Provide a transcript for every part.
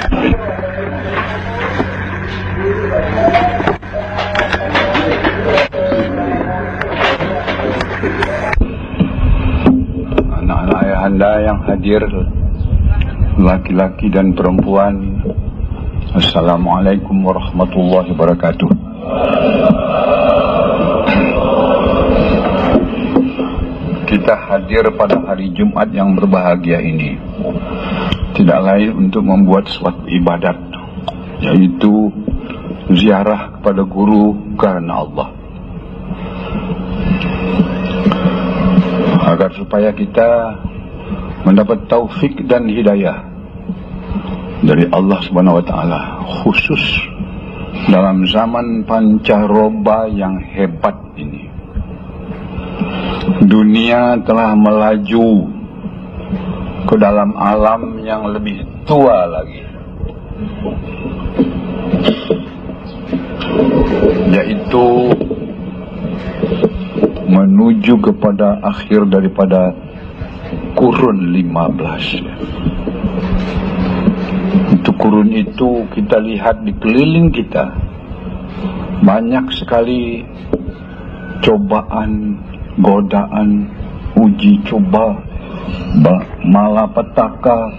Anak-anak ayahanda yang hadir, laki-laki dan perempuan, Assalamualaikum warahmatullahi wabarakatuh. Kita hadir pada hari Jumat yang berbahagia ini tidak lain untuk membuat suatu ibadat, yaitu ziarah kepada guru karena Allah, agar supaya kita mendapat taufik dan hidayah dari Allah Subhanahu wa Ta'ala, khusus dalam zaman pancaroba yang hebat ini. Dunia telah melaju ke dalam alam yang lebih tua lagi, yaitu menuju kepada akhir daripada kurun 15. Untuk kurun itu kita lihat di keliling kita, banyak sekali cobaan, godaan, uji coba, malapetaka,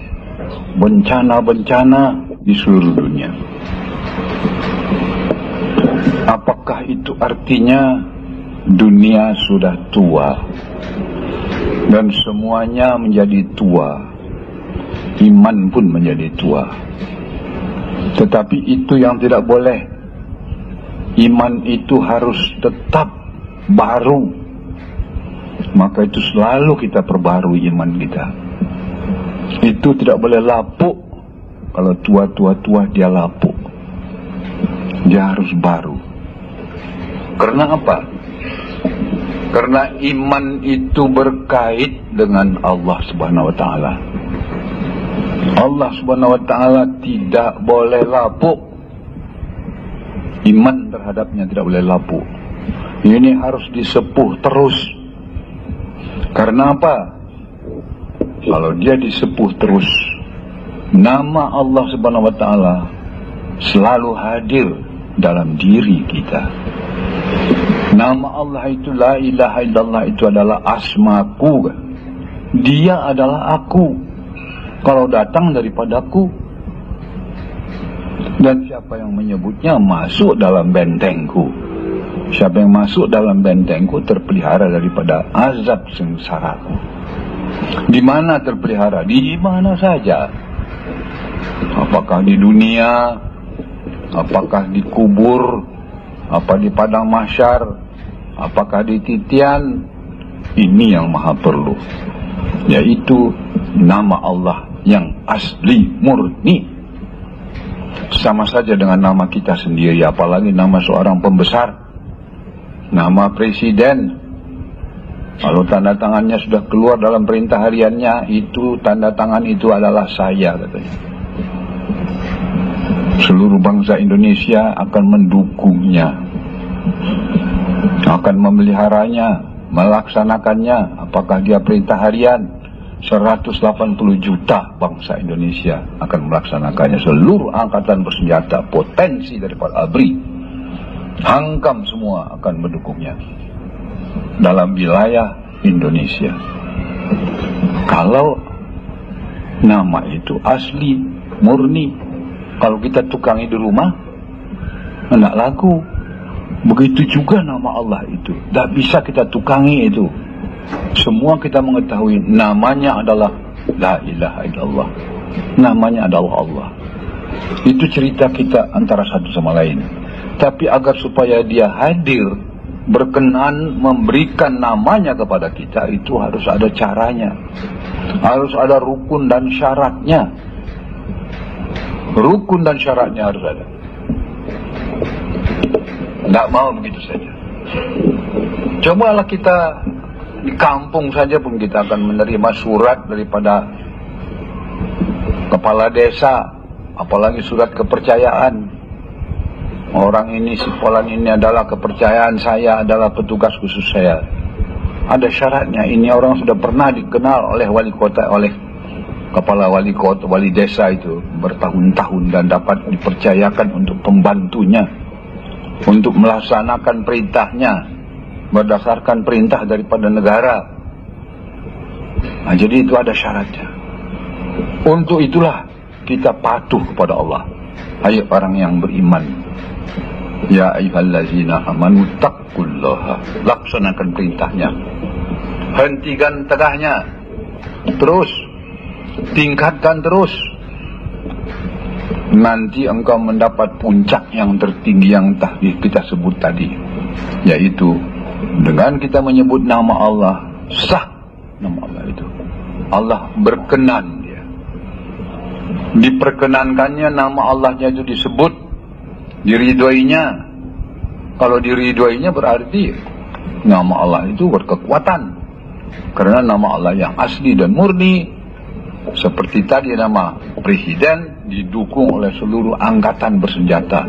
bencana-bencana di seluruh dunia. Apakah itu artinya dunia sudah tua dan semuanya menjadi tua, iman pun menjadi tua? Tetapi itu yang tidak boleh. Iman itu harus tetap baru. Maka itu selalu kita perbarui iman kita. Itu tidak boleh lapuk. Kalau tua dia lapuk. Dia harus baru. Karena apa? Karena iman itu berkait dengan Allah Subhanahu wa Ta'ala. Allah Subhanahu wa Ta'ala tidak boleh lapuk. Iman terhadapnya tidak boleh lapuk. Ini harus disepuh terus. Karena apa? Kalau dia disepuh terus, nama Allah Subhanahu wa Ta'ala selalu hadir dalam diri kita. Nama Allah itu la ilaha illallah, itu adalah asmaku. Dia adalah aku. Kalau datang daripadaku. Dan siapa yang menyebutnya masuk dalam bentengku. Siapa yang masuk dalam bentengku terpelihara daripada azab sengsara. Di mana terpelihara? Di mana saja. Apakah di dunia, apakah di kubur, apa di padang mahsyar, apakah di titian? Ini yang maha perlu, yaitu nama Allah yang asli murni. Sama saja dengan nama kita sendiri, apalagi nama seorang pembesar, nama presiden. Kalau tanda tangannya sudah keluar dalam perintah hariannya, itu tanda tangan itu adalah saya, katanya. Seluruh bangsa Indonesia akan mendukungnya, akan memeliharanya, melaksanakannya. Apakah dia perintah harian? 180 juta bangsa Indonesia akan melaksanakannya. Seluruh angkatan bersenjata, potensi daripada ABRI, Hankam semua akan mendukungnya dalam wilayah Indonesia. Kalau nama itu asli, murni, kalau kita tukangi di rumah, enggak laku. Begitu juga nama Allah itu, tidak bisa kita tukangi itu. Semua kita mengetahui namanya adalah la ilaha illallah, namanya adalah Allah. Itu cerita kita antara satu sama lain. Tapi agar supaya dia hadir, berkenan memberikan namanya kepada kita, itu harus ada caranya, harus ada rukun dan syaratnya. Rukun dan syaratnya harus ada. Tidak mau begitu saja. Cobalah kita di kampung saja pun kita akan menerima surat daripada kepala desa, apalagi surat kepercayaan. Orang ini, si Polan ini adalah kepercayaan saya, adalah petugas khusus saya. Ada syaratnya. Ini orang sudah pernah dikenal oleh wali kota, oleh kepala wali kota, wali desa itu bertahun-tahun dan dapat dipercayakan untuk pembantunya, untuk melaksanakan perintahnya berdasarkan perintah daripada negara. Nah, jadi itu ada syaratnya. Untuk itulah kita patuh kepada Allah. Hai orang yang beriman, ya ayyuhallazina amanu taqullaha, laksanakan perintahnya, hentikan tegahnya, terus tingkatkan terus. Nanti engkau mendapat puncak yang tertinggi yang tadi kita sebut tadi, yaitu dengan kita menyebut nama Allah, sah nama Allah itu. Allah berkenan, dia diperkenankannya nama Allahnya itu disebut, diridhoinya. Kalau diridhoinya berarti nama Allah itu berkekuatan, karena nama Allah yang asli dan murni. Seperti tadi nama presiden didukung oleh seluruh angkatan bersenjata.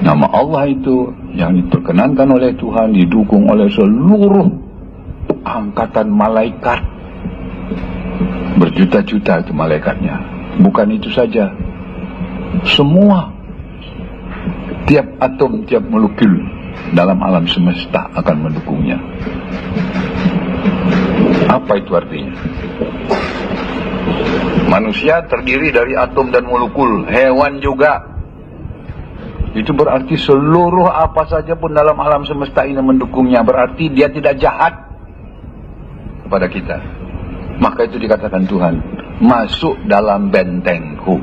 Nama Allah itu yang diperkenankan oleh Tuhan didukung oleh seluruh angkatan malaikat. Berjuta-juta itu malaikatnya. Bukan itu saja, semua, tiap atom, tiap molekul dalam alam semesta akan mendukungnya. Apa itu artinya? Manusia terdiri dari atom dan molekul, hewan juga. Itu berarti seluruh apa saja pun dalam alam semesta ini mendukungnya. Berarti dia tidak jahat kepada kita. Maka itu dikatakan Tuhan, masuk dalam bentengku.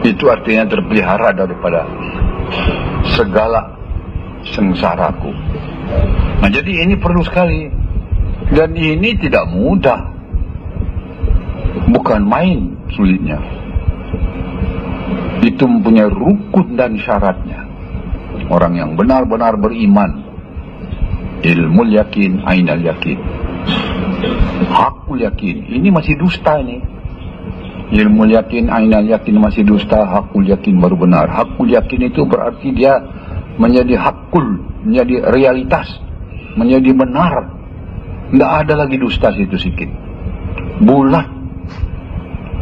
Itu artinya terpelihara daripada segala sengsaraku. Nah, jadi ini perlu sekali. Dan ini tidak mudah. Bukan main sulitnya. Itu mempunyai rukun dan syaratnya. Orang yang benar-benar beriman, ilmul yakin, ainal yakin, hakul yakin. Ini masih dusta ini. Ilmul yakin, ainal yakin masih dusta, hakul yakin baru benar. Hakul yakin itu berarti dia menjadi hakul, menjadi realitas, menjadi benar. Tidak ada lagi dusta situ sedikit. Bulat.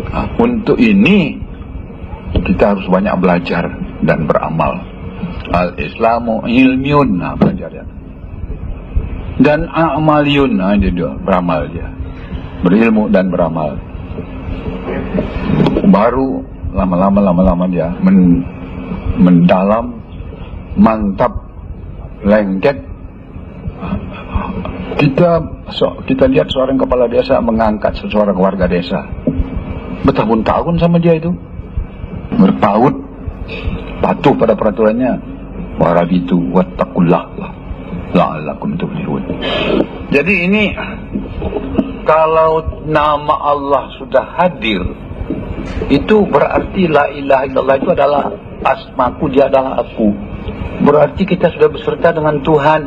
Nah, untuk ini kita harus banyak belajar dan beramal. Al-Islamu ilmiun, nah belajar ya. Dan a'maliyun, nah dia beramal dia. Berilmu dan beramal. Baru lama-lama dia mendalam, mantap, lengket. Kita lihat seorang kepala desa mengangkat seseorang warga desa. Bertahun-tahun sama dia itu, berpaut, patuh pada peraturannya. Warabitu wattaqullah la'allakum tuflihun. Jadi ini, kalau nama Allah sudah hadir, itu berarti la ilaha illallah itu adalah asmaku, dia adalah aku. Berarti kita sudah beserta dengan Tuhan.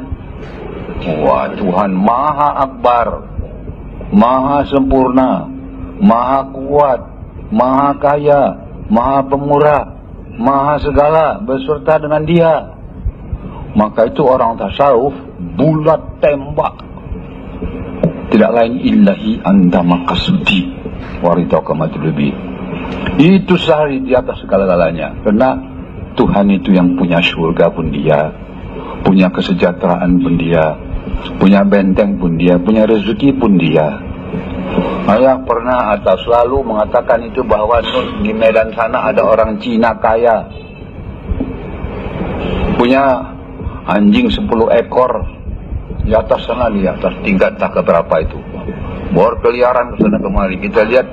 Wah, Tuhan Maha Akbar, Maha Sempurna, Maha Kuat, Maha Kaya, Maha Pemurah, Maha Segala, beserta dengan dia. Maka itu orang tasawuf bulat tembak. Tidak lain illahi anta makasudi waridaka matlubi. Itu sehari di atas segala-galanya. Karena Tuhan itu yang punya surga pun dia, punya kesejahteraan pun dia, punya benteng pun dia, punya rezeki pun dia. Saya pernah atau selalu mengatakan itu bahwa di Medan sana ada orang Cina kaya, punya anjing 10 ekor di atas sana, di atas tingkat tak keberapa itu, berkeliaran ke sana kemari. Kita lihat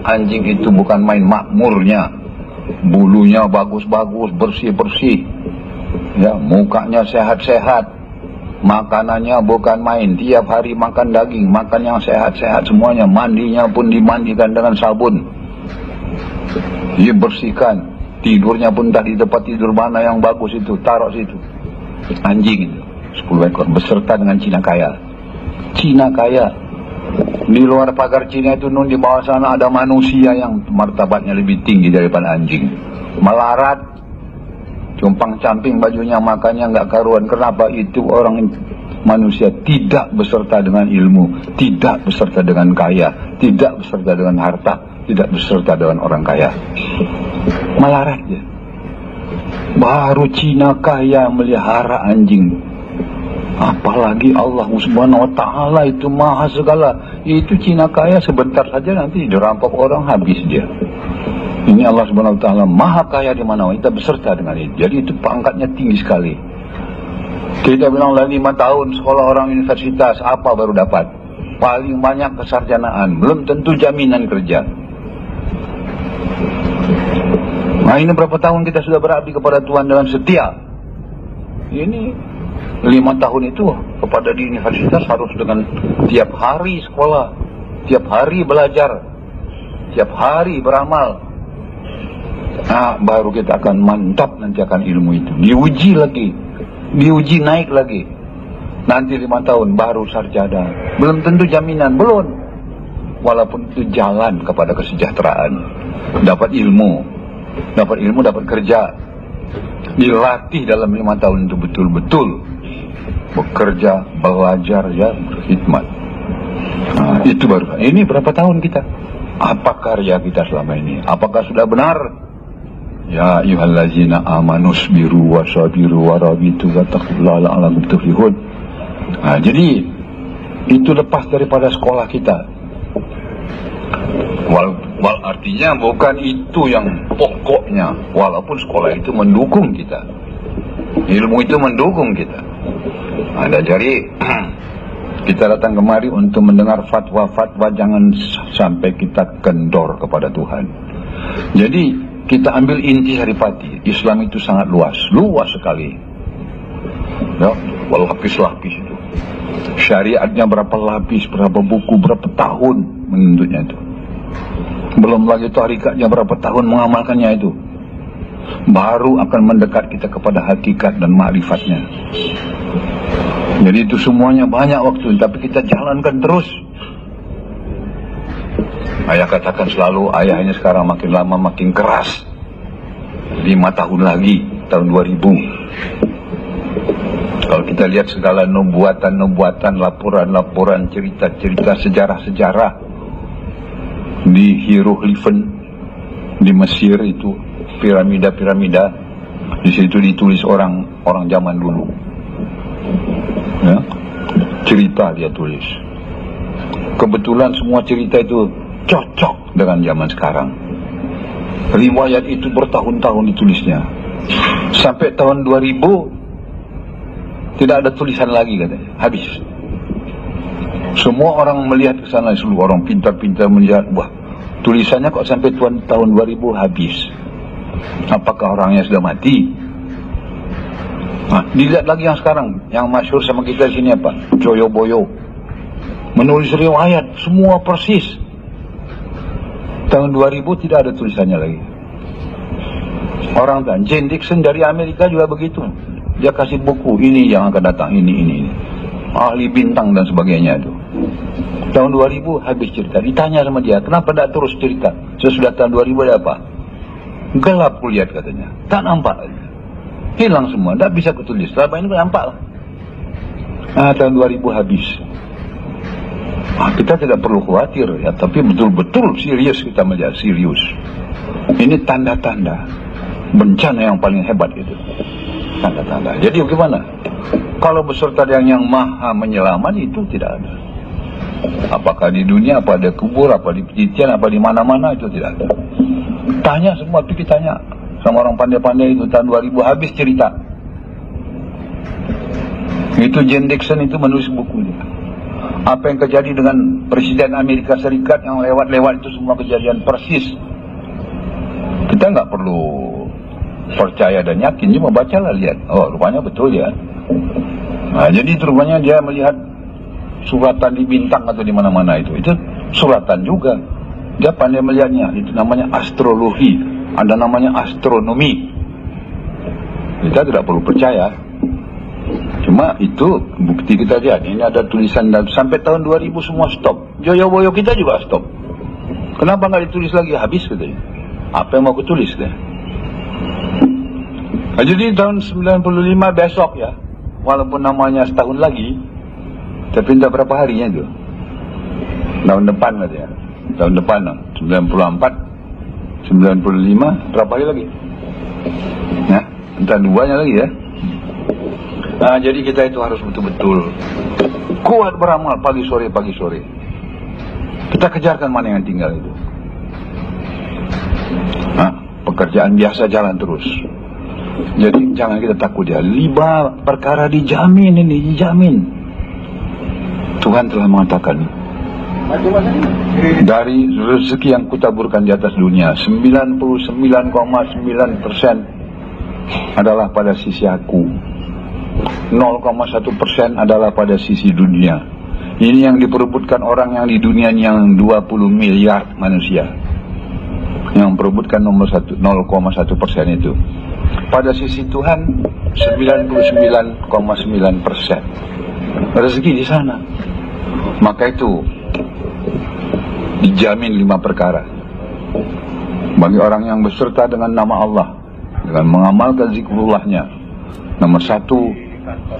anjing itu bukan main makmurnya, bulunya bagus-bagus, bersih-bersih, ya, mukanya sehat-sehat. Makanannya bukan main, tiap hari makan daging, makan yang sehat-sehat semuanya. Mandinya pun dimandikan dengan sabun, dibersihkan. Tidurnya pun tak di tempat tidur mana yang bagus itu, taruh situ. Anjing itu 10 ekor beserta dengan Cina kaya. Cina kaya. Di luar pagar Cina itu, di bawah sana ada manusia yang martabatnya lebih tinggi daripada anjing. Melarat, cumpang camping bajunya, makannya nggak karuan. Kenapa? Itu orang manusia tidak beserta dengan ilmu, tidak beserta dengan kaya, tidak beserta dengan harta, tidak beserta dengan orang kaya. Melarat dia. Baru Cina kaya melihara anjing, apalagi Allah Subhanahu wa ta'ala itu maha segala. Itu Cina kaya sebentar saja nanti dirampok orang, habis dia. Ini Allah Subhanahu wa ta'ala maha kaya di mana kita beserta dengan itu. Jadi itu pangkatnya tinggi sekali. Kita bilang lah 5 tahun sekolah orang universitas, apa baru dapat? Paling banyak kesarjanaan, belum tentu jaminan kerja. Nah, ini berapa tahun kita sudah berabdi kepada Tuhan dengan setia. Ini 5 tahun itu kepada di universitas harus dengan tiap hari sekolah, tiap hari belajar, tiap hari beramal. Nah, baru kita akan mantap nanti akan ilmu itu. Diuji lagi, diuji naik lagi. Nanti 5 tahun baru sarjana. Belum tentu jaminan, belum. Walaupun itu jalan kepada kesejahteraan. Dapat ilmu, dapat kerja. Dilatih dalam 5 tahun itu betul-betul bekerja, belajar, ya, berkhidmat. Nah, itu baru. Ini berapa tahun kita? Apa karya kita selama ini? Apakah sudah benar? Ya ayyuhallazina amanu sabiru wasabiru warabitu wattaqullaha la'allakum tuflihun. Nah, jadi itu lepas daripada sekolah kita. Wal artinya bukan itu yang pokoknya, walaupun sekolah itu mendukung kita, ilmu itu mendukung kita. Ada jadi kita datang kemari untuk mendengar fatwa-fatwa, jangan sampai kita kendor kepada Tuhan. Jadi kita ambil inti saripati, Islam itu sangat luas sekali. Ya, lapis-lapis itu. Syariatnya berapa lapis, berapa buku, berapa tahun menuntutnya itu. Belum lagi tarikatnya berapa tahun mengamalkannya itu. Baru akan mendekat kita kepada hakikat dan ma'rifatnya. Jadi itu semuanya banyak waktu, tapi kita jalankan terus. Ayah katakan selalu, ayahnya sekarang makin lama makin keras. 5 tahun lagi, tahun 2000. Kalau kita lihat segala nubuatan, laporan-laporan, cerita-cerita, sejarah-sejarah di hieroglifan di Mesir itu, piramida-piramida, di situ ditulis orang zaman dulu. Ya, cerita dia tulis. Kebetulan semua cerita itu cocok dengan zaman sekarang. Riwayat itu bertahun-tahun ditulisnya. Sampai tahun 2000 tidak ada tulisan lagi katanya, habis. Semua orang melihat ke sana, seluruh orang pintar-pintar melihat, wah, tulisannya kok sampai tahun 2000 habis. Apakah orangnya sudah mati? Nah, dilihat lagi yang sekarang, yang masyhur sama kita sini apa? Joyoboyo. Menulis riwayat, semua persis. Tahun 2000 tidak ada tulisannya lagi. Orang dan Jane Dixon dari Amerika juga begitu. Dia kasih buku, ini yang akan datang, ini. Ahli bintang dan sebagainya itu. Tahun 2000 habis cerita. Ditanya sama dia, kenapa tidak terus cerita? Sesudah tahun 2000 ada apa? Gelap kulihat katanya. Tak nampak. Hilang semua, tidak bisa kutulis. Selama ini nampak. Nah, tahun 2000 habis. Nah, kita tidak perlu khawatir ya, tapi betul-betul serius kita melihat, serius. Ini tanda-tanda bencana yang paling hebat itu. Tanda-tanda. Jadi bagaimana? Kalau beserta yang maha menyelamat itu tidak ada. Apakah di dunia, apa ada kubur, apa di penelitian, apa di mana-mana, itu tidak ada. Tanya semua, pergi tanya sama orang pandai-pandai itu tahun 2000 habis cerita. Itu Jane Dixon itu menulis buku dia. Apa yang terjadi dengan Presiden Amerika Serikat yang lewat-lewat itu semua kejadian persis. Kita nggak perlu percaya dan yakin, cuma bacalah, lihat. Oh, rupanya betul ya. Nah, jadi rupanya dia melihat suratan di bintang atau di mana-mana itu. Itu suratan juga. Dia pandai melihatnya. Itu namanya astrologi. Ada namanya astronomi. Kita tidak perlu percaya. Cuma itu bukti kita lihat. Ini ada tulisan sampai tahun 2000 semua stop. Joyoboyo kita juga stop. Kenapa nggak ditulis lagi? Habis katanya. Apa yang mau kutulis deh? Nah, jadi tahun 95 besok ya, walaupun namanya setahun lagi, Tapi entah berapa harinya itu. Tahun depan katanya. Tahun depan 94, 95, berapa hari lagi? Nah, entah 2-nya lagi ya. Nah, jadi kita itu harus betul-betul kuat beramal pagi sore. Kita kejarkan mana yang tinggal itu. Nah, pekerjaan biasa jalan terus. Jadi jangan kita takut ya. 5 perkara dijamin ini, dijamin. Tuhan telah mengatakan, dari rezeki yang kutaburkan di atas dunia, 99,9% adalah pada sisi aku. 0,1% adalah pada sisi dunia. Ini yang diperebutkan orang yang di dunia yang 20 miliar manusia. Yang memperebutkan 0,1% itu. Pada sisi Tuhan 99,9% rezeki di sana. Maka itu dijamin 5 perkara bagi orang yang berserta dengan nama Allah, dengan mengamalkan zikrullahnya. Nomor 1,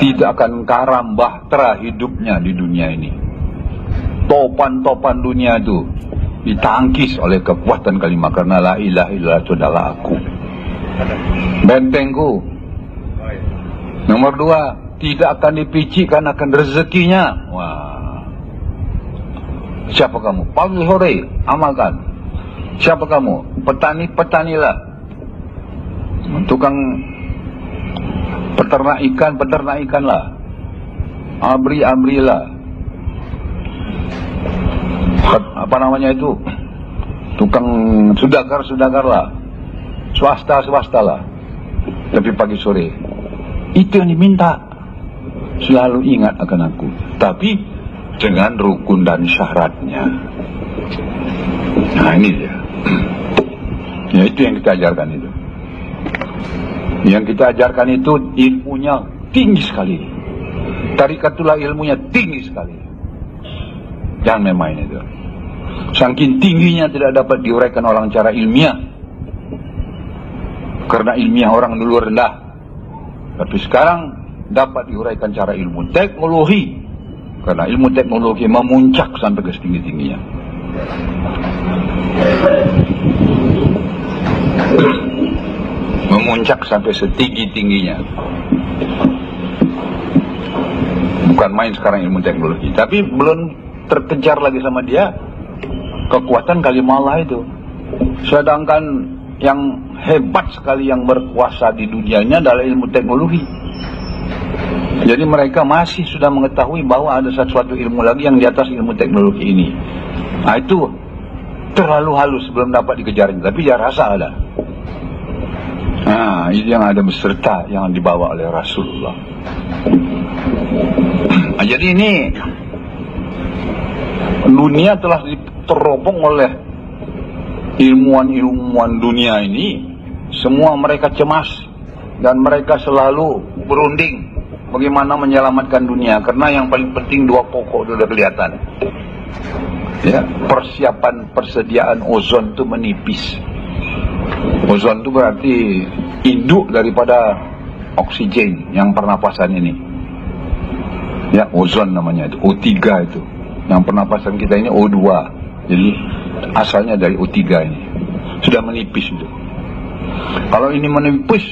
tidak akan karam bahtera hidupnya di dunia ini. Topan-topan dunia itu ditangkis oleh kekuatan kalimat, karena la ilaha illallah itu adalah aku, bentengku. Nomor 2, tidak akan dipicikkan akan rezekinya. Wah, siapa kamu? Pagi sore amalkan. Siapa kamu? Petanilah. Tukang peternak ikanlah. Abri-abrilah. Apa namanya itu? Tukang sudagar-sudagarlah. Swasta-swastalah. Tapi pagi sore itu yang diminta. Selalu ingat akan aku, tapi dengan rukun dan syaratnya. Nah, ini dia. Ya, itu yang kita ajarkan itu. Yang kita ajarkan itu ilmunya tinggi sekali. Tarikatullah ilmunya tinggi sekali. Jangan main-main itu. Saking tingginya tidak dapat diuraikan orang cara ilmiah. Karena ilmiah orang dulu rendah. Tapi sekarang dapat diuraikan cara ilmu teknologi. Karena ilmu teknologi memuncak sampai ke setinggi-tingginya. Memuncak sampai setinggi-tingginya. Bukan main sekarang ilmu teknologi. Tapi belum terkejar lagi sama dia kekuatan kalimah Allah itu. Sedangkan yang hebat sekali yang berkuasa di dunianya adalah ilmu teknologi. Jadi mereka masih sudah mengetahui bahwa ada sesuatu ilmu lagi yang di atas ilmu teknologi ini. Nah, itu terlalu halus belum dapat dikejar, tapi dia rasa ada. Nah, itu yang ada beserta yang dibawa oleh Rasulullah. Nah, jadi ini dunia telah diterobong oleh ilmuwan-ilmuwan dunia ini. Semua mereka cemas dan mereka selalu berunding bagaimana menyelamatkan dunia, karena yang paling penting 2 pokok sudah kelihatan. Ya, persiapan persediaan ozon itu menipis. Ozon itu berarti induk daripada oksigen yang pernapasan ini. Ya, ozon namanya itu, O3 itu. Yang pernapasan kita ini O2. Jadi asalnya dari O3 ini. Sudah menipis itu. Kalau ini menipis,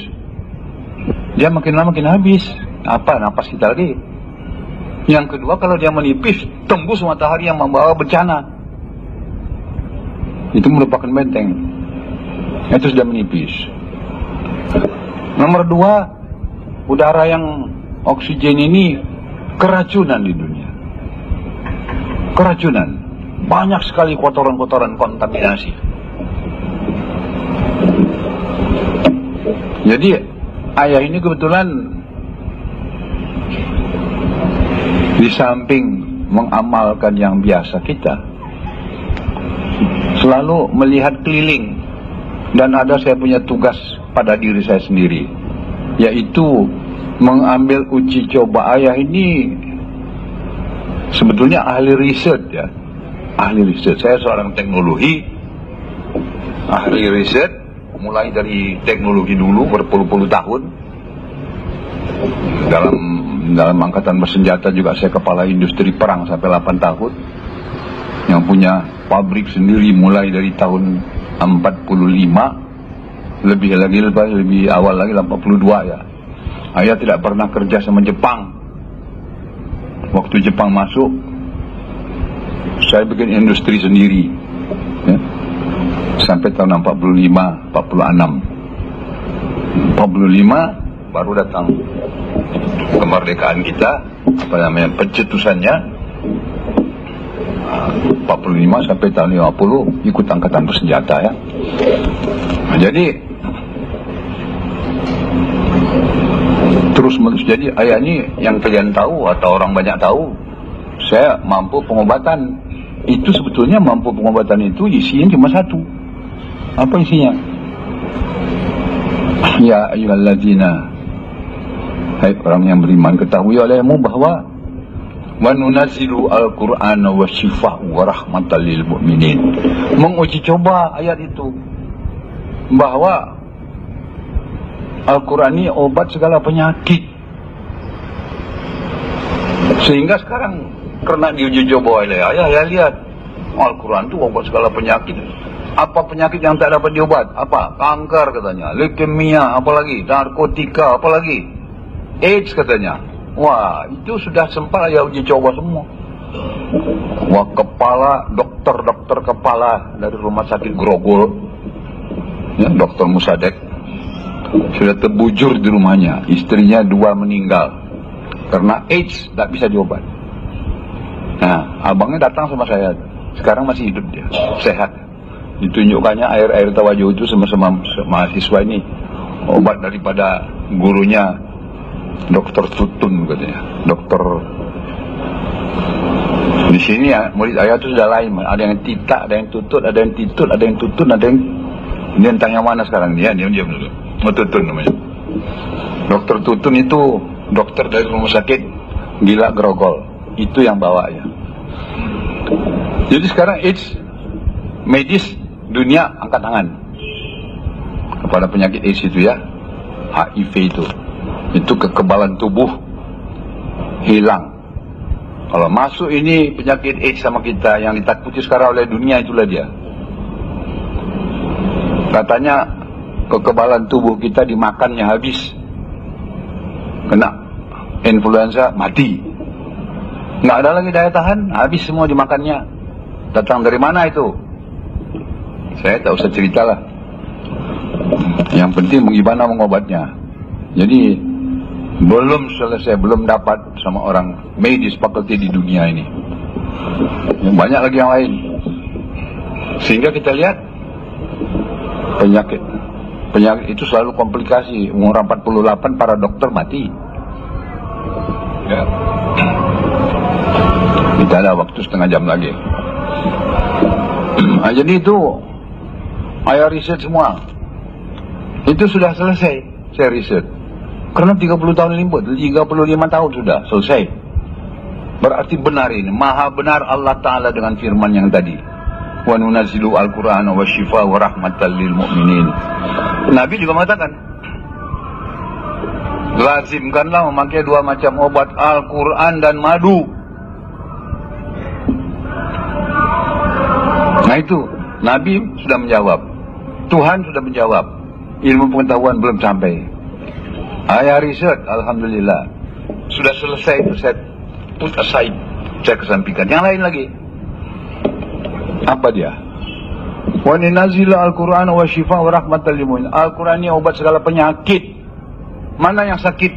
dia makin lama makin habis. Apa napas kita lagi? Yang kedua, kalau dia menipis, tembus matahari yang membawa bencana. Itu merupakan benteng. Itu sudah menipis. Nomor 2, udara yang oksigen ini keracunan di dunia. Keracunan. Banyak sekali kotoran-kotoran kontaminasi. Jadi ayah ini kebetulan di samping mengamalkan yang biasa kita, selalu melihat keliling. Dan ada saya punya tugas pada diri saya sendiri, yaitu mengambil uji coba. Ayah ini sebetulnya ahli riset ya. Ahli riset. Saya seorang teknologi, ahli riset, mulai dari teknologi dulu berpuluh-puluh tahun dalam dalam angkatan bersenjata juga saya kepala industri perang sampai 8 tahun, yang punya pabrik sendiri mulai dari tahun 45, lebih awal lagi 82 ya. Saya tidak pernah kerja sama Jepang. Waktu Jepang masuk, saya bikin industri sendiri ya. Sampai tahun 45, 46 baru datang kemerdekaan kita, pencetusannya 45 sampai tahun 50 ikut angkatan bersenjata ya. Nah, jadi terus menerus. Jadi ayah ini yang kalian tahu atau orang banyak tahu, saya mampu pengobatan. Itu sebetulnya mampu pengobatan itu isinya cuma satu. Apa isinya? Ya ayyuhalladzina, hai orang yang beriman, ketahui olehmu bahwa wa nunazzilu al-Qur'ana wa shifaa'u wa rahmatan lil mu'minin. Menguji coba ayat itu bahwa Al-Quran ini obat segala penyakit. Sehingga sekarang karena diuji coba oleh ayah, ya lihat Al-Quran itu obat segala penyakit. Apa penyakit yang tak dapat diobat? Apa? Kanker katanya, leukemia, apalagi narkotika, apalagi AIDS katanya. Wah, itu sudah sempat ayah uji coba semua. Wah, dokter kepala dari rumah sakit Grogol ya, Dr. Musadek sudah terbujur di rumahnya, istrinya 2 meninggal karena AIDS, tak bisa diobat. Nah, abangnya datang sama saya, sekarang masih hidup dia, sehat. Ditunjukkannya air tawajuh itu sama mahasiswa ini, obat daripada gurunya Dr. Tutun katanya. Dokter di sini ya, murid ayah itu sudah lain, ada yang titak, ada yang tutut, ada yang titut, ada yang tutun, ada yang ini entah yang mana sekarang dia diam dulu. Tutun namanya. Dokter Tutun itu dokter dari rumah sakit Gila Grogol, itu yang bawa ya. Jadi sekarang AIDS, medis dunia angkat tangan kepada penyakit AIDS itu ya, HIV itu kekebalan tubuh hilang. Kalau masuk ini penyakit AIDS sama kita, yang ditakuti sekarang oleh dunia itulah dia. Katanya kekebalan tubuh kita dimakannya habis, kena influenza mati, nggak ada lagi daya tahan, habis semua dimakannya. Datang dari mana itu? Saya tak usah ceritalah. Yang penting bagaimana mengobatnya. Jadi belum selesai, belum dapat sama orang medis fakulti di dunia ini. Banyak lagi yang lain. Sehingga kita lihat penyakit itu selalu komplikasi. Umur 48 para dokter mati ya. Kita ada waktu setengah jam lagi. Nah, jadi itu ayah riset semua. Itu sudah selesai saya riset. Karena 30 tahun limput, 35 tahun sudah selesai. Berarti benar ini, maha benar Allah Ta'ala dengan firman yang tadi, wa nunazzilu al-Qur'ana wa shifaa'u wa rahmatan lil mu'minin. Nabi juga mengatakan, lazimkanlah memakai 2 macam obat, Al-Quran dan madu. Nah itu, Nabi sudah menjawab, Tuhan sudah menjawab, ilmu pengetahuan belum sampai. Ayah riset, alhamdulillah sudah selesai itu, saya put aside, saya kesampingkan. Yang lain lagi, apa dia? Wa nunazzilu al-Qur'ana wa shifaa'u wa rahmatan lil mu'minin. Al-Quran ini obat segala penyakit. Mana yang sakit?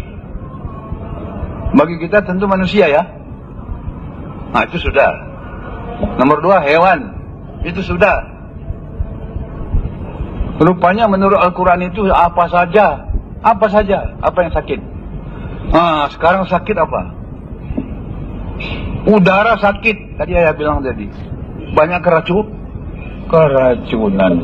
Bagi kita tentu manusia ya. Nah itu sudah. Nomor 2 hewan, itu sudah. Rupanya menurut Al-Quran itu apa saja apa yang sakit. Nah sekarang sakit apa? Udara sakit, tadi ayah bilang tadi. Banyak keracunan.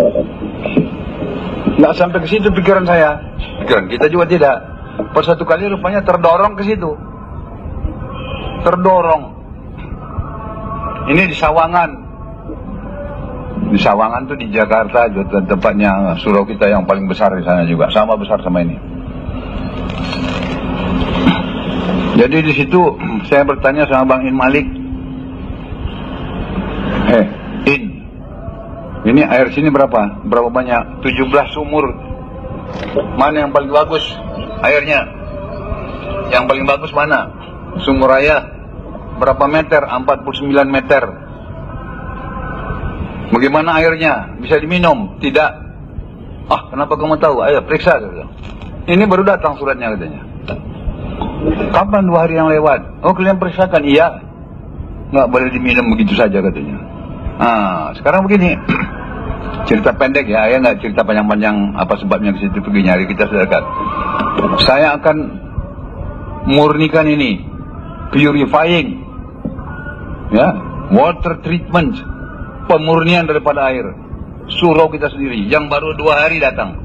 Nggak sampai ke situ pikiran saya. Pikiran kita juga tidak. Per satu kali rupanya terdorong ke situ. Terdorong. Ini di Sawangan. Di Sawangan tuh di Jakarta, tempatnya surau kita yang paling besar di sana juga. Sama besar sama ini. Jadi di situ saya bertanya sama Bang In Malik, ini air sini berapa? Berapa banyak? 17 sumur. Mana yang paling bagus airnya? Yang paling bagus mana? Sumur Raya. Berapa meter? 49 meter. Bagaimana airnya? Bisa diminum? Tidak. Ah, kenapa kamu tahu? Ayo periksa. Ini baru datang suratnya katanya. Kapan 2 hari yang lewat? Oh, kalian periksakan? Iya. Nggak boleh diminum begitu saja katanya. Nah, sekarang begini. Cerita pendek ya, ayah nggak cerita panjang-panjang apa sebabnya ke situ pergi nyari, kita sudah dekat. Saya akan murnikan ini, purifying, ya, water treatment, pemurnian daripada air. Surau kita sendiri, yang baru 2 hari datang.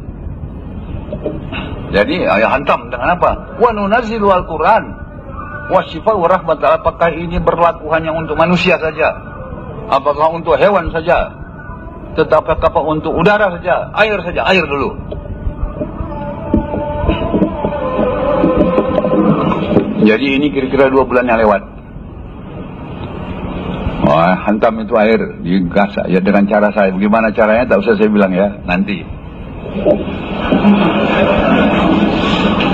Jadi ayah hantam dengan apa? Wa nunazzilu al-Quran wa shifa wa rahmat. Apakah ini berlaku hanya untuk manusia saja? Apakah untuk hewan saja? Tetapi apa untuk udara saja? Air saja, air dulu. Jadi ini kira-kira 2 bulan yang lewat. Wah, hantam itu air, digasak ya dengan cara saya. Bagaimana caranya tak usah saya bilang ya, nanti.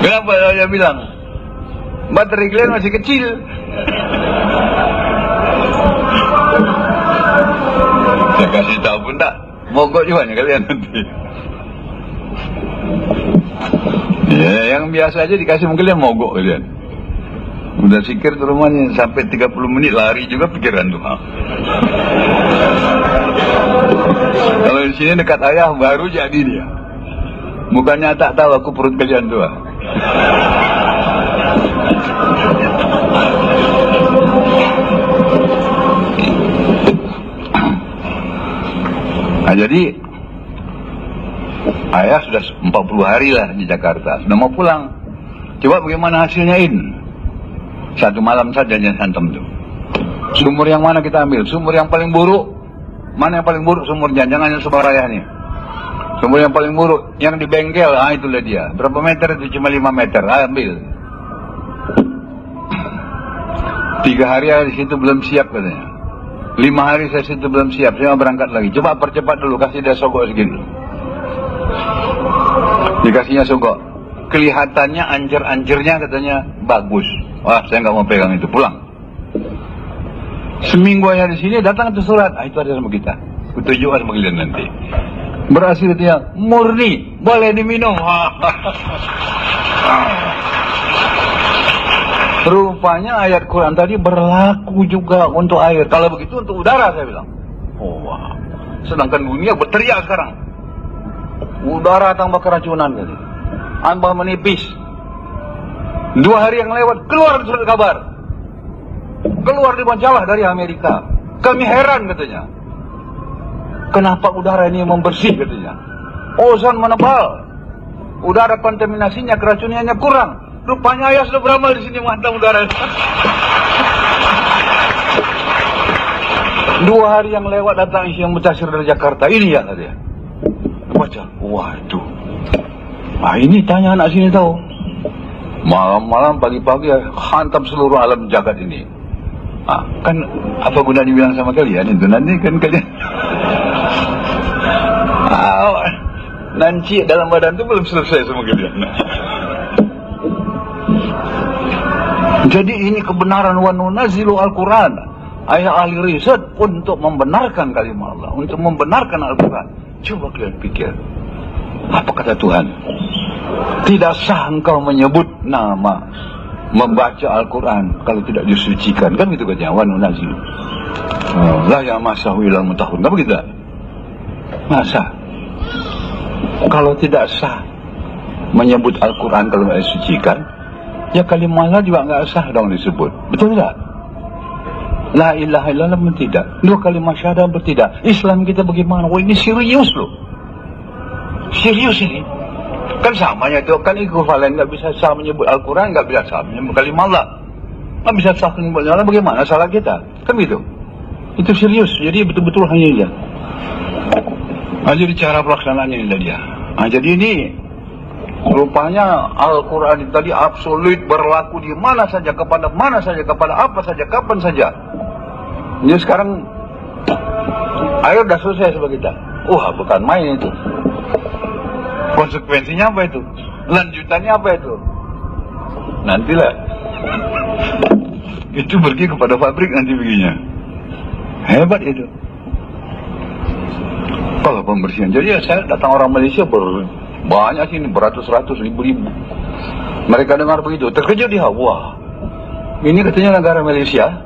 Kenapa saya bilang? Baterai kalian masih kecil. Saya kasih tahu pun tak, mogok juga nih kalian nanti. Ya, yang biasa aja dikasih mungkin kalian mogok kalian. Udah sikir tuh rumahnya sampai 30 menit lari juga pikiran tuh. Kalau di sini dekat ayah baru jadi dia. Bukannya tak tahu aku perut kalian tuh. Nah, jadi ayah sudah 40 hari lah di Jakarta, sudah mau pulang. Coba bagaimana hasilnya ini? 1 malam saja jangan hantam tuh. Sumur yang mana kita ambil? Sumur yang paling buruk. Mana yang paling buruk sumurnya? Jangan yang Sumur Raya nih. Sumur yang paling buruk, yang di bengkel, itulah dia. Berapa meter itu? Cuma 5 meter, ambil. 3 hari di situ belum siap katanya. 5 hari saya situ belum siap, saya mau berangkat lagi. Coba percepat dulu, kasih dia sogok segini. Dikasihnya sogok. Kelihatannya anjir-anjirnya katanya bagus. Wah, saya nggak mau pegang itu, pulang. Seminggu aja di sini datang itu surat, itu ada sama kita. Kutunjukkan sama kalian nanti. Berhasil dia murni, boleh diminum. Rupanya ayat Quran tadi berlaku juga untuk air. Kalau begitu untuk udara, saya bilang. Oh, wow. Sedangkan dunia berteriak sekarang. Udara tambah keracunan tadi. Tambah menipis. 2 hari yang lewat keluar surat kabar. Keluar di majalah dari Amerika. Kami heran katanya. Kenapa udara ini membersih katanya. Ozon menebal. Udara kontaminasinya, keracuniannya kurang. Rupanya ayah sudah beramal di sini menghantam udara. 2 hari yang lewat datang isi yang mutakhir dari Jakarta. Ini ya katanya. Baca. Waduh. Ah, ini tanya anak sini tahu. Malam-malam pagi-pagi hantam seluruh alam jagat ini. Ah, kan apa gunanya bilang sama kalian itu nanti kan kalian. Nanti dalam badan itu belum selesai sama kalian. Jadi ini kebenaran wa nunazzilu al-Quran. Ayah ahli riset untuk membenarkan kalimat Allah, untuk membenarkan Al-Quran. Coba kalian pikir, apa kata Tuhan? Tidak sah engkau menyebut nama, membaca Al-Quran kalau tidak disucikan, kan gitu katanya. Wa nunazzilu. La ya masahu ilal mutahhun. Apa gitu? Masa kalau tidak sah menyebut Al-Quran kalau tidak disucikan, ya kalimat Allah juga nggak sah dong disebut. Betul tidak? La ilaha illallah tidak. 2 kalimat syahadat bertidak. Islam kita bagaimana? Wah, ini serius loh. Serius ini. Kan sama ya itu. Kan ekuivalen. Nggak bisa sah menyebut Al-Quran, nggak bisa sah menyebut kalimat Allah. Nggak bisa sah menyebut Allah, bagaimana? Salah kita. Kan gitu. Itu serius. Jadi betul-betul hanya dia. Jadi cara pelaksanaannya ini dia. Jadi ini Rupanya Al-Quran tadi absolut, berlaku di mana saja, kepada mana saja, kepada apa saja, kapan saja. Jadi sekarang air udah selesai sama kita. Wah, bukan main itu. Konsekuensinya apa itu? Lanjutannya apa itu? Nantilah. Itu pergi kepada pabrik nanti begini. Hebat itu. Kalau pembersihan, jadi ya saya datang orang Malaysia banyak sini, beratus-ratus, ribu-ribu. Mereka dengar begitu, terkejut dia. Wah, ini katanya negara Malaysia.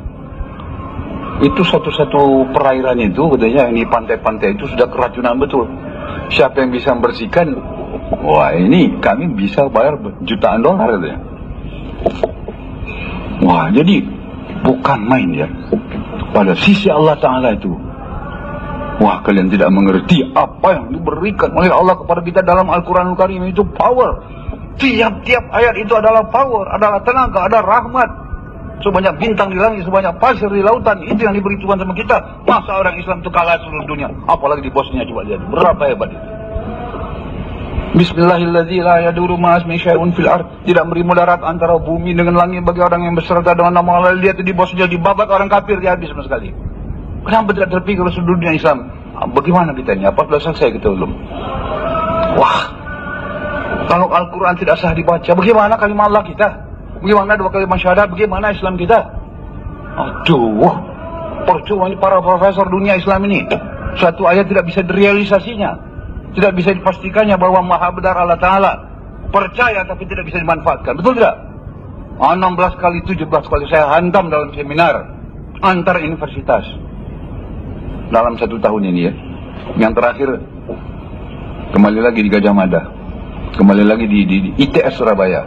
Itu satu-satu perairan itu katanya, ini pantai-pantai itu sudah keracunan betul. Siapa yang bisa membersihkan? Wah, ini kami bisa bayar jutaan dolar katanya. Wah, jadi bukan main ya. Pada sisi Allah Ta'ala itu. Wah, kalian tidak mengerti apa yang diberikan oleh Allah kepada kita dalam Al-Quranul Karim itu power. Tiap-tiap ayat itu adalah power, adalah tenaga, ada rahmat. Sebanyak bintang di langit, sebanyak pasir di lautan, itu yang diberi Tuhan sama kita. Masa orang Islam itu kalah seluruh dunia? Apalagi di Bosnia, coba lihat. Berapa hebat itu. Bismillahirrahmanirrahim. La yaduru ma'asmi syai'un fil ard. Tidak beri mudarat antara bumi dengan langit bagi orang yang berserta dengan nama Allah. Lihat di Bosnia, dibabat orang kafir, dia habis sama sekali. Kenapa tidak terpikir seluruh dunia Islam? Bagaimana kita ini? Apa sudah selesai kita belum? Wah, kalau Al-Quran tidak sah dibaca, bagaimana kalimat Allah kita? Bagaimana dua kalimat syahadat? Bagaimana Islam kita? Aduh, percuma ini para profesor dunia Islam ini. Suatu ayat tidak bisa direalisasinya, tidak bisa dipastikannya bahwa Maha Benar Allah Ta'ala. Percaya tapi tidak bisa dimanfaatkan. Betul tidak? 16 kali, 17 kali saya hantam dalam seminar antar universitas dalam 1 tahun ini ya. Yang terakhir kembali lagi di Gajah Mada, kembali lagi di ITS Surabaya.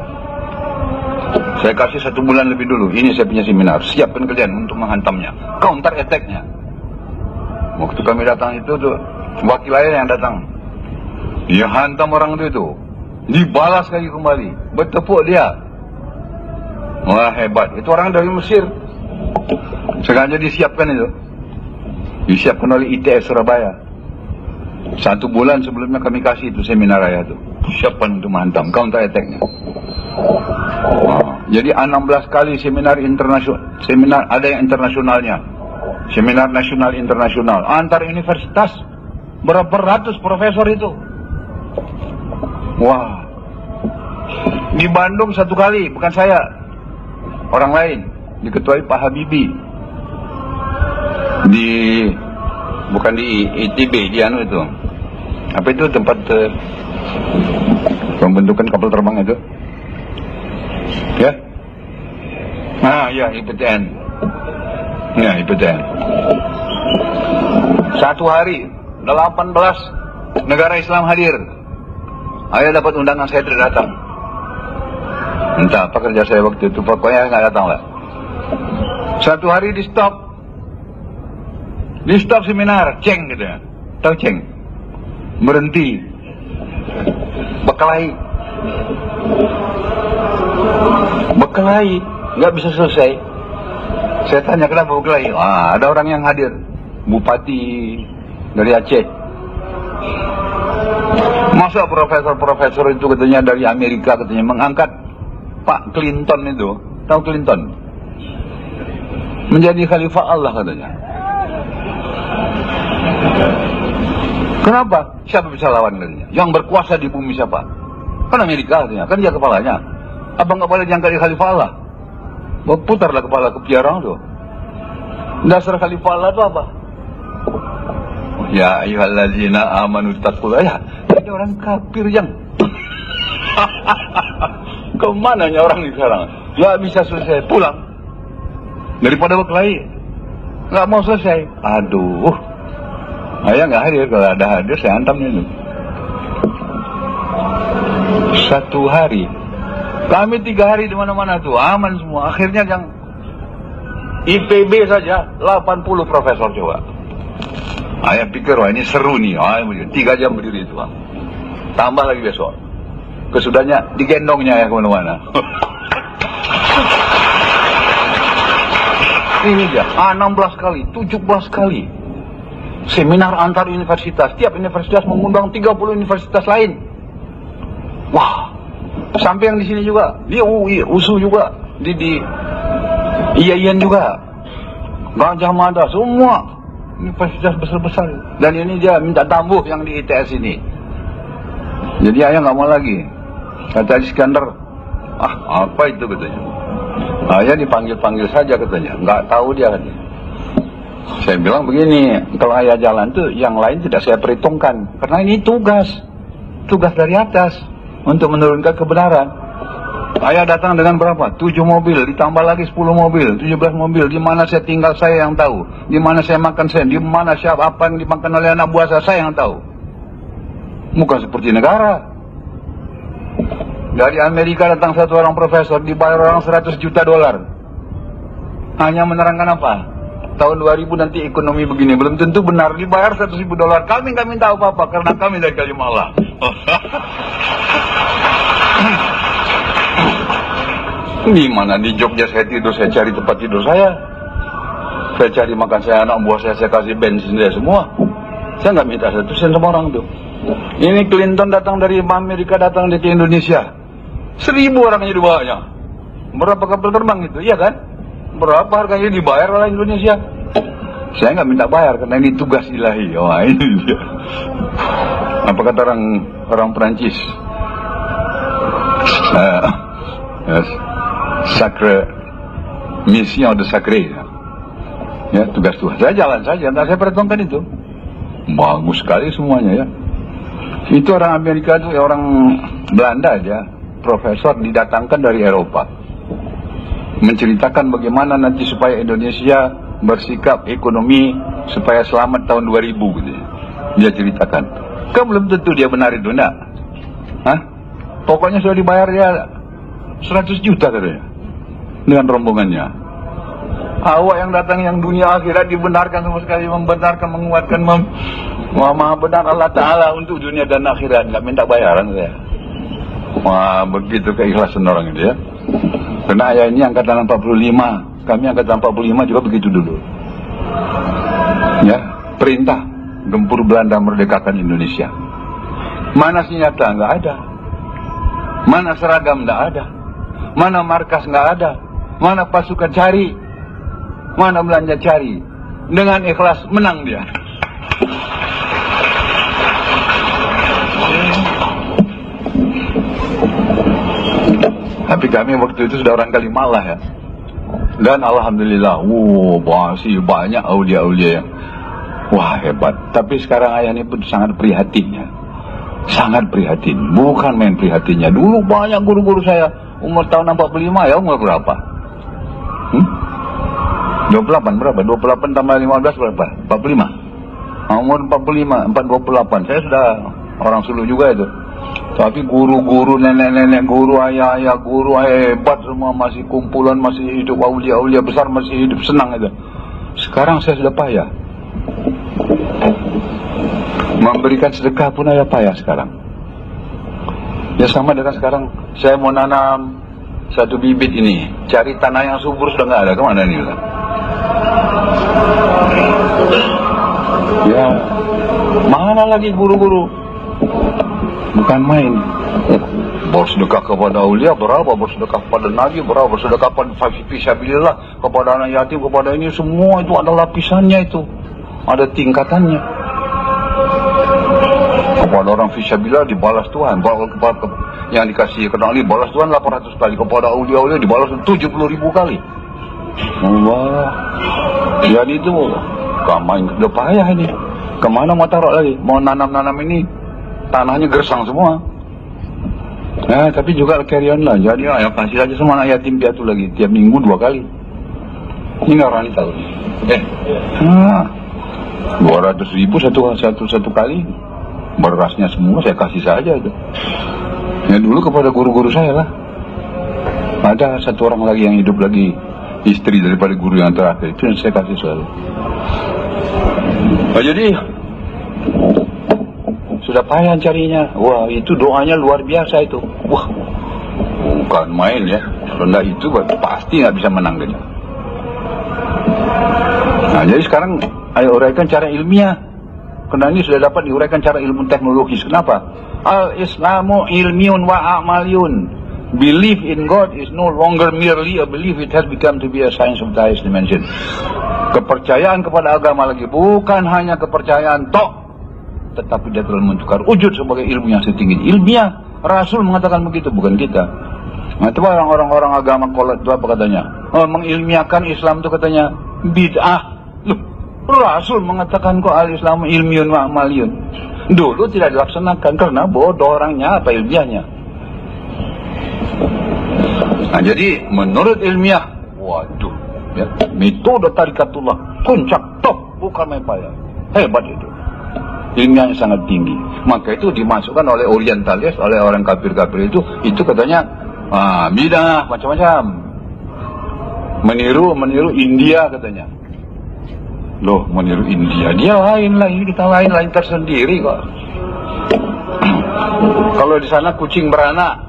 Saya kasih 1 bulan lebih dulu. Ini saya punya seminar. Siapkan kalian untuk menghantamnya, counter attack-nya. Waktu kami datang itu tuh wakil lain yang datang, dia hantam orang itu, dibalas lagi kembali, bertepuk dia. Wah, hebat. Itu orang dari Mesir. Sengaja disiapkan itu, disiapkan oleh ITS Surabaya. 1 bulan sebelumnya kami kasih itu seminar raya itu, siapkan untuk menghantam, counter attack-nya. Jadi 16 kali seminar internasional, seminar ada yang internasionalnya, seminar nasional internasional, antar universitas, berapa ratus profesor itu. Wah, di Bandung 1 kali, bukan saya, orang lain, diketuai Pak Habibie, bukan di ITB, di anu itu, apa itu tempat pembentukan kapal terbang itu. Ya, ya IPTN, ya IPTN. 1 hari 18 negara Islam hadir. Saya dapat undangan, saya tidak datang. Entah apa kerja saya waktu itu, pokoknya nggak datang lah. 1 hari di stop seminar, ceng gitu ya, tahu ceng, berhenti, bekelahi, nggak bisa selesai. Saya tanya kenapa bekelahi? Ada orang yang hadir, bupati dari Aceh. Masa profesor itu katanya dari Amerika, katanya mengangkat Pak Clinton itu, tahu Clinton, menjadi khalifah Allah katanya. Kenapa? Siapa bisa lawan katanya? Yang berkuasa di bumi siapa? Kan Amerika katanya, kan dia kepalanya. Apa nggak boleh diangkat di khalifah Allah? Putarlah kepala ke piarang tuh. Dasar khalifah Allah itu apa? Ya ayyuhallazina amanu taqullaha. Ya, ada orang kafir yang kemananya orang ini sekarang? Nggak bisa selesai, pulang. Daripada berkelahi, nggak mau selesai. Aduh, saya nggak hadir. Kalau ada hadir, saya hantam ini. 1 hari, kami 3 hari di mana-mana tuh aman semua. Akhirnya yang IPB saja 80 profesor coba. Saya pikir wah ini seru nih. 3 jam berdiri itu. Tambah lagi besok. Kesudahnya digendongnya ya kemana-mana. Ini dia 16 kali, 17 kali seminar antar universitas. Tiap universitas mengundang 30 universitas lain. Wah, Sampai yang di sini juga, di UI, USU juga, di IAIN juga, Gajah Mada, semua universitas besar-besar. Dan ini dia minta tambuh yang di ITS ini. Jadi ayah nggak mau lagi. Kata Iskandar, apa itu katanya. Ayah dipanggil-panggil saja katanya, nggak tahu dia katanya. Saya bilang begini, kalau ayah jalan tuh yang lain tidak saya perhitungkan, karena ini tugas dari atas untuk menurunkan kebenaran. Ayah datang dengan berapa? 7 mobil, ditambah lagi 10 mobil, 17 mobil. Di mana saya tinggal saya yang tahu, di mana saya makan saya, di mana siapa apa yang dimakan oleh anak buah saya yang tahu. Bukan seperti negara. Dari Amerika datang satu orang profesor, dibayar orang $100 juta. Hanya menerangkan apa? Tahun 2000 nanti ekonomi begini, belum tentu benar, dibayar $100.000. Kami nggak minta apa-apa karena kami dari Kalimalang. Di mana di Jogja saya tidur, saya cari tempat tidur saya cari makan saya, anak buah saya kasih bensin dia semua. Saya nggak minta 1 sen sama orang tuh. Ini Clinton datang dari Amerika, datang ke Indonesia, 1.000 orangnya dibawanya. Berapa kapal terbang itu, iya kan? Berapa harganya dibayar oleh Indonesia? Saya nggak minta bayar karena ini tugas ilahi. Wah, ini dia. Apa kata orang Perancis? Sacre, mission de sacré. Ya, tugas Tuhan. Saya jalan saja, entah saya perhitungkan itu. Bagus sekali semuanya ya. Itu orang Amerika itu, orang Belanda aja, profesor didatangkan dari Eropa, menceritakan bagaimana nanti supaya Indonesia bersikap ekonomi supaya selamat tahun 2000 gitu. Dia ceritakan. Kan belum tentu dia benar itu, enggak? Hah? Pokoknya sudah dibayar dia 100 juta katanya dengan rombongannya. Awak yang datang yang dunia akhirat dibenarkan sama sekali, membenarkan, menguatkan, maha benar Allah Ta'ala untuk dunia dan akhirat, nggak minta bayaran saya. Wah, begitu keikhlasan orang itu ya. Karena ayah ini angkatan 45, kami angkatan 45 juga begitu dulu. Ya, perintah gempur Belanda merdekakan Indonesia. Mana senjata? Nggak ada. Mana seragam? Nggak ada. Mana markas? Nggak ada. Mana pasukan? Cari. Mana belanja? Cari. Dengan ikhlas menang dia. Tapi kami waktu itu sudah orang Kalimalang ya. Dan alhamdulillah, masih banyak aulia-aulia yang wah hebat. Tapi sekarang ayah ini pun sangat prihatin ya. Sangat prihatin. Bukan main prihatinnya. Dulu banyak guru-guru saya umur tahun 45 ya, umur berapa? 28 berapa? 28 tambah 15 berapa? 45. Umur 45, 428. Saya sudah orang Sulu juga itu. Tapi guru-guru, nenek-nenek, guru ayah-ayah, guru hebat semua masih kumpulan, masih hidup, aulia-aulia besar masih hidup, senang itu. Sekarang saya sudah payah. Memberikan sedekah pun ada payah sekarang. Ya sama dengan sekarang saya mau nanam satu bibit ini, cari tanah yang subur sudah nggak ada, kemana nih? Ya, mana lagi guru-guru? Bukan main. Bersedekah kepada aulia berapa, bersedekah kepada nabi berapa, bersedekah kepada fisabilillah, kepada anak yatim, kepada ini semua itu ada lapisannya itu, ada tingkatannya. Kepada orang fisabilillah dibalas Tuhan, kepada yang dikasih ke Ali balas Tuhan 800 kali, kepada aulia-aulia dibalas 70.000 kali. Allah. Jadi itu kamain udah payah ini. Kemana mau taruh lagi? Mau nanam-nanam ini tanahnya gersang semua. Nah, tapi juga carry on lah. Jadi ya kasih aja semua anak yatim piatu lagi tiap minggu 2 kali. Ini orang ini tahu. 200.000 satu kali. Berasnya semua saya kasih saja itu. Ya dulu kepada guru-guru saya lah. Ada satu orang lagi yang hidup lagi, istri daripada guru yang terakhir, itu yang saya kasih selalu. Oh, jadi sudah payah carinya. Wah, itu doanya luar biasa itu. Wah, bukan main ya. Kalau itu pasti nggak bisa menang dia. Nah, jadi sekarang ayo uraikan cara ilmiah. Karena ini sudah dapat diuraikan cara ilmu teknologis. Kenapa? Al-Islamu ilmiun wa a'maliyun. Belief in God is no longer merely a belief, it has become to be a science of the highest dimension. Kepercayaan kepada agama lagi bukan hanya kepercayaan tok, tetapi dia telah mentukar wujud sebagai ilmu yang setinggi ilmiah. Rasul mengatakan begitu, bukan kita. Nah, itu orang-orang agama kolot itu apa katanya? Oh, mengilmiahkan Islam itu katanya bid'ah. Loh, Rasul mengatakan kok al-Islam ilmiun wa amaliyun. Dulu tidak dilaksanakan karena bodoh orangnya, apa ilmiahnya. Nah, jadi menurut ilmiah, waduh, ya, metode tarikatullah, puncak top, bukan main payah. Hebat itu. Ilmiahnya sangat tinggi. Maka itu dimasukkan oleh orientalis, oleh orang kafir-kafir itu katanya bidah macam-macam. Meniru India katanya. Loh, meniru India, dia lain lah, ini kita lain tersendiri kok. Kalau di sana kucing beranak,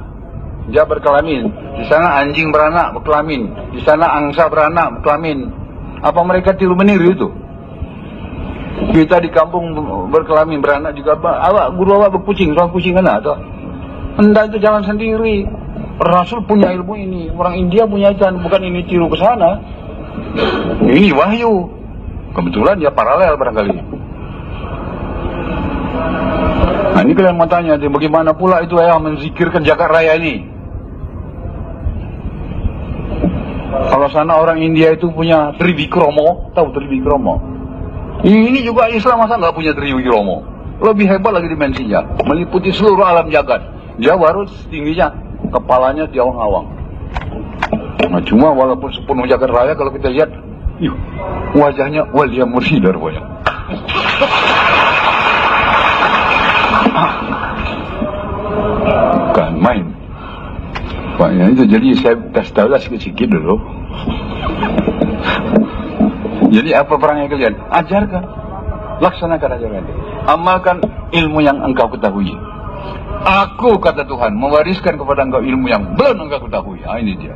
dia berkelamin. Di sana anjing beranak berkelamin. Di sana angsa beranak berkelamin. Apa mereka tiru meniru itu? Kita di kampung berkelamin beranak juga. Guru awak berkucing, soal kucing kan atau? Anda itu jalan sendiri. Rasul punya ilmu ini, orang India punya itu, bukan ini tiru ke sana. Ini wahyu. Kebetulan dia paralel barangkali. Nah, ini kalian mau tanya, bagaimana pula itu yang menzikirkan Jagat Raya ini? Kalau sana orang India itu punya Triwikromo, tahu Triwikromo? Ini juga Islam masa nggak punya Triwikromo? Lebih hebat lagi dimensinya, meliputi seluruh alam jagat. Dia baru tingginya, kepalanya di awang-awang. Nah, cuma walaupun sepenuh Jagat Raya kalau kita lihat, wajahnya Walia Mursyidar pokoknya. Bukan main. Paknya itu, jadi saya kasih tahu lah sikit-sikit dulu. Jadi apa perangnya kalian? Ajarkan, laksanakan ajaran. Amalkan ilmu yang engkau ketahui. Aku, kata Tuhan, mewariskan kepada engkau ilmu yang belum engkau ketahui. Ah, ini dia.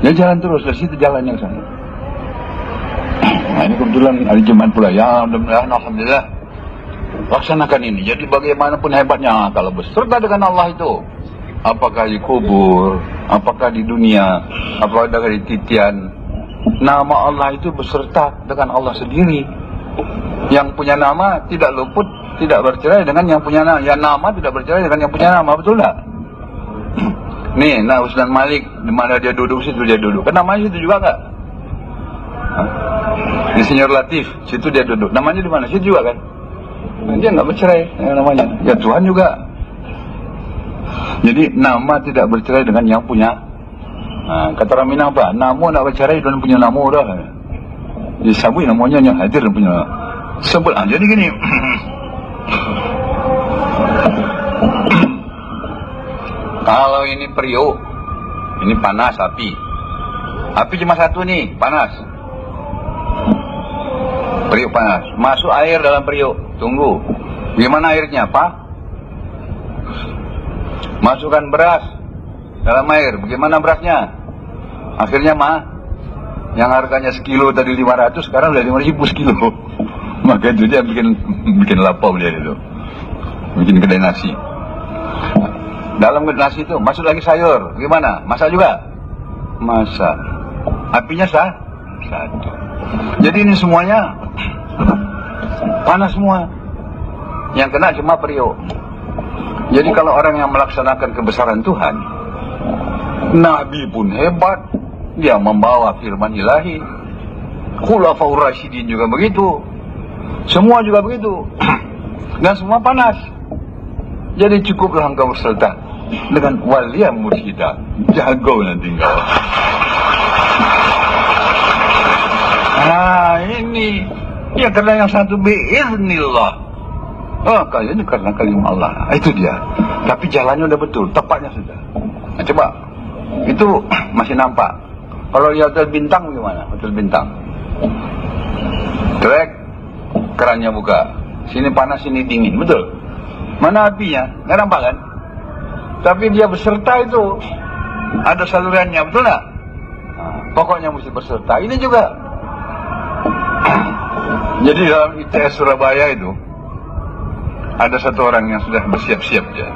Ya jalan terus, dari situ jalan yang sana. Nah, ini kebetulan hari Jumat pula. Ya, alhamdulillah. Laksanakan ini. Jadi bagaimanapun hebatnya, kalau beserta dengan Allah itu, apakah di kubur, apakah di dunia, apakah di titian, nama Allah itu beserta dengan Allah sendiri. Yang punya nama tidak luput, tidak bercerai dengan yang punya nama. Yang nama tidak bercerai dengan yang punya nama, betul tak? Nih, nah Ustaz Malik, di mana dia duduk, situ dia duduk. Kan namanya situ juga enggak? Di Senior Latif, situ dia duduk. Namanya di mana? Situ juga kan? Dia enggak bercerai namanya. Ya Tuhan juga. Jadi nama tidak bercerai dengan yang punya. Nah, kata orang Minang apa? Namo nak bercerai dan punya namo dah. Disabui namanya yang hadir dan punya. Sebut aja. Jadi gini. Kalau ini periuk, ini panas api. Api cuma satu nih, panas. Periuk panas. Masuk air dalam periuk. Tunggu. Gimana airnya, Pak? Masukkan beras dalam air. Bagaimana berasnya? Akhirnya yang harganya sekilo tadi 500, sekarang udah 5.000 sekilo. Maka itu dia bikin lapau dia itu. Bikin kedai nasi. Dalam nasi itu masuk lagi sayur. Gimana? Masak juga? Masak. Apinya satu. Jadi ini semuanya panas semua. Yang kena cuma periuk. Jadi kalau orang yang melaksanakan kebesaran Tuhan, Nabi pun hebat. Dia membawa firman ilahi. Khulafaur Rasyidin juga begitu. Semua juga begitu. Dan semua panas. Jadi cukuplah engkau berserta dengan Walia Mursyida. Jago nanti engkau. Nah ini. Ya karena yang satu biiznillah. Oh kayaknya karena kalimah Allah. Itu dia. Tapi jalannya udah betul. Tepatnya sudah. Nah, coba. Itu masih nampak. Kalau di hotel bintang gimana? Hotel bintang. Trek. Kerannya buka. Sini panas, sini dingin. Betul? Mana apinya? Nggak nampak kan? Tapi dia beserta itu. Ada salurannya, betul nggak? Nah, pokoknya mesti berserta. Ini juga. Jadi dalam ITS Surabaya itu, ada satu orang yang sudah bersiap-siap ya.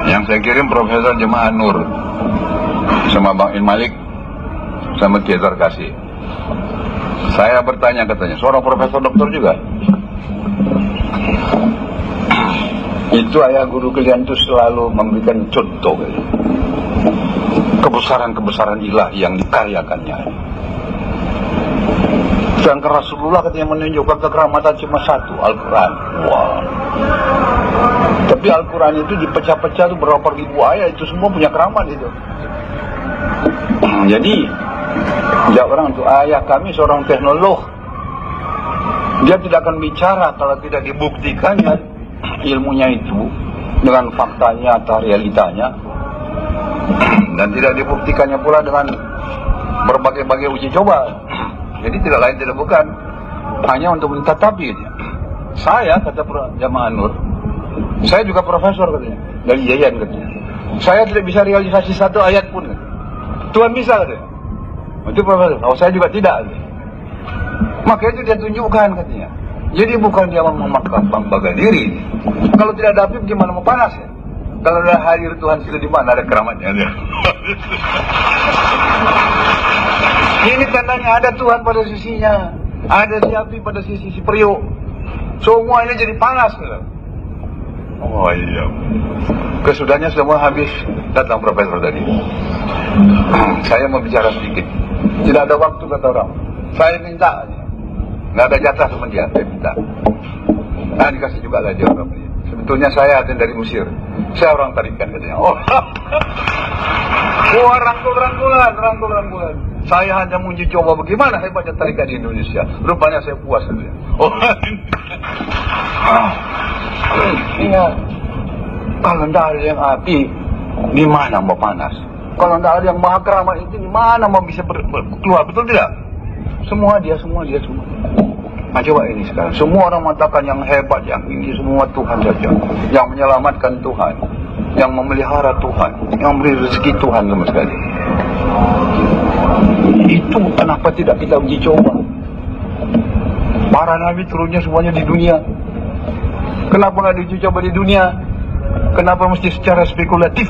Yang saya kirim Profesor Jemaah Nur sama Bang In Malik sama Tiazar Kasih. Saya bertanya, katanya seorang profesor dokter juga, itu ayah guru kalian itu selalu memberikan contoh kebesaran-kebesaran ilahi yang dikaryakannya. Sedangkan Rasulullah katanya menunjukkan kekeramatan cuma satu, Al-Quran. Wah. Tapi Al-Quran itu dipecah-pecah itu berapa ribu ayat, itu semua punya keramat itu. Jadi jawab orang itu, ayah kami seorang teknolog, dia tidak akan bicara kalau tidak dibuktikannya ilmunya itu dengan faktanya atau realitanya, dan tidak dibuktikannya pula dengan berbagai-bagai uji coba. Jadi tidak lain tidak bukan hanya untuk mentatapi. Saya, kata Jamaah Nur, saya juga profesor katanya, dari Yayan katanya, saya tidak bisa realisasi satu ayat pun. Tuhan bisa katanya. Itu profesor. Oh, saya juga tidak. Maka itu dia tunjukkan katanya. Jadi bukan dia memaksa bangga diri. Kalau tidak ada api gimana mau panas ya? Kalau ada hadir Tuhan sudah di mana ada keramatnya dia. Ini tandanya ada Tuhan pada sisinya, ada si api pada sisi si periuk. Semua ini jadi panas gitu. Oh iya. Kesudahnya semua habis, datang profesor tadi. Saya mau bicara sedikit. Tidak ada waktu kata orang. Saya minta, nggak ada jatah sama dia. Saya minta. Nah dikasih juga lah dia orang ini. Sebetulnya saya ada dari Mesir. Saya orang tarikan katanya. Oh, rangkul-rangkulan. Saya hanya menguji coba bagaimana hebatnya tarikan di Indonesia. Rupanya saya puas katanya. Oh, iya. Kalau tidak ada yang api, di mana mau panas? Kalau tidak ada yang maha keramat itu, di mana mau bisa keluar? Betul tidak? Semua dia. Nah, coba ini sekarang. Semua orang mengatakan yang hebat, yang tinggi, semua Tuhan saja. Yang menyelamatkan Tuhan, yang memelihara Tuhan, yang beri rezeki Tuhan sama sekali. Itu kenapa tidak kita uji coba? Para nabi turunnya semuanya di dunia. Kenapa nggak diuji coba di dunia? Kenapa mesti secara spekulatif?